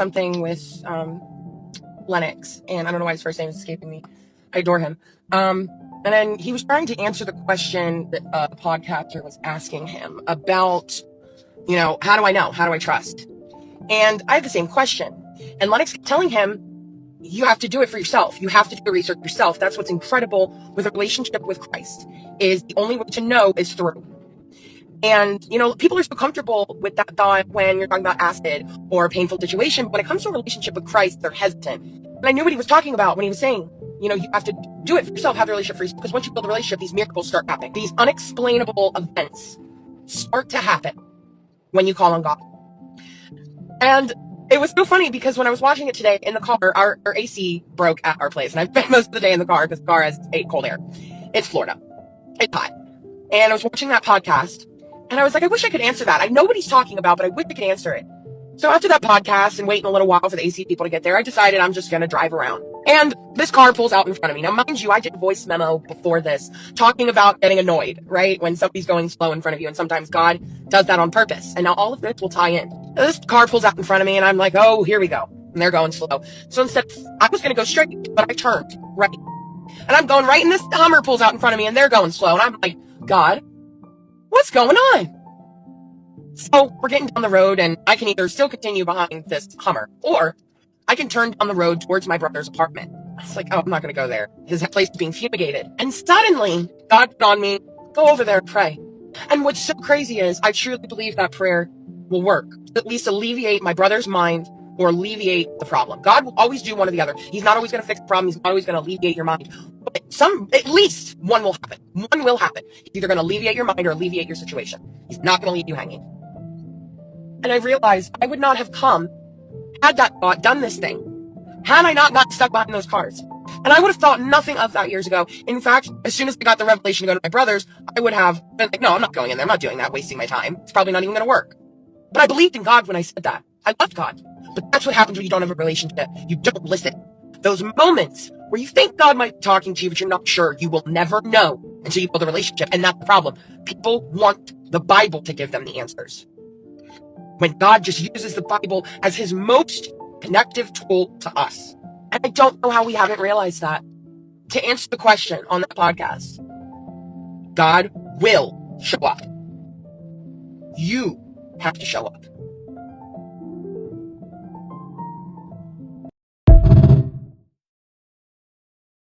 something with Lennox, and I don't know why his first name is escaping me. I adore him. And then he was trying to answer the question that the podcaster was asking him about, how do I know? How do I trust? And I had the same question. And Lennox kept telling him, you have to do it for yourself. You have to do the research yourself. That's what's incredible with a relationship with Christ, is the only way to know is through. And, people are so comfortable with that thought when you're talking about acid or a painful situation. But when it comes to a relationship with Christ, they're hesitant. And I knew what he was talking about when he was saying, you have to do it for yourself, have the relationship for yourself. Because once you build a relationship, these miracles start happening. These unexplainable events start to happen when you call on God. And it was so funny because when I was watching it today in the car, our AC broke at our place. And I spent most of the day in the car because the car has cold air. It's Florida. It's hot. And I was watching that podcast. And I was like, I wish I could answer that. I know what he's talking about, but I wish I could answer it. So after that podcast and waiting a little while for the AC people to get there, I decided I'm just going to drive around. And this car pulls out in front of me. Now, mind you, I did a voice memo before this talking about getting annoyed, right? When somebody's going slow in front of you. And sometimes God does that on purpose. And now all of this will tie in. Now, this car pulls out in front of me and I'm like, oh, here we go. And they're going slow. So instead, I was going to go straight, but I turned right. And I'm going right, and this Hummer pulls out in front of me and they're going slow. And I'm like, God, what's going on? So we're getting down the road and I can either still continue behind this Hummer or I can turn down the road towards my brother's apartment. I was like, oh, I'm not going to go there. His place is being fumigated. And suddenly God put on me, go over there and pray. And what's so crazy is I truly believe that prayer will work, at least alleviate my brother's mind or alleviate the problem. God will always do one or the other. He's not always going to fix the problem. He's not always going to alleviate your mind. But at least one will happen. One will happen. He's either going to alleviate your mind or alleviate your situation. He's not going to leave you hanging. And I realized I would not have come, had that thought, done this thing, had I not gotten stuck behind those cars. And I would have thought nothing of that years ago. In fact, as soon as I got the revelation to go to my brother's, I would have been like, no, I'm not going in there. I'm not doing that, wasting my time. It's probably not even going to work. But I believed in God when I said that. I loved God. But that's what happens when you don't have a relationship. You don't listen. Those moments where you think God might be talking to you, but you're not sure, you will never know until you build a relationship. And that's the problem. People want the Bible to give them the answers, when God just uses the Bible as his most connective tool to us. And I don't know how we haven't realized that. To answer the question on that podcast, God will show up. You have to show up.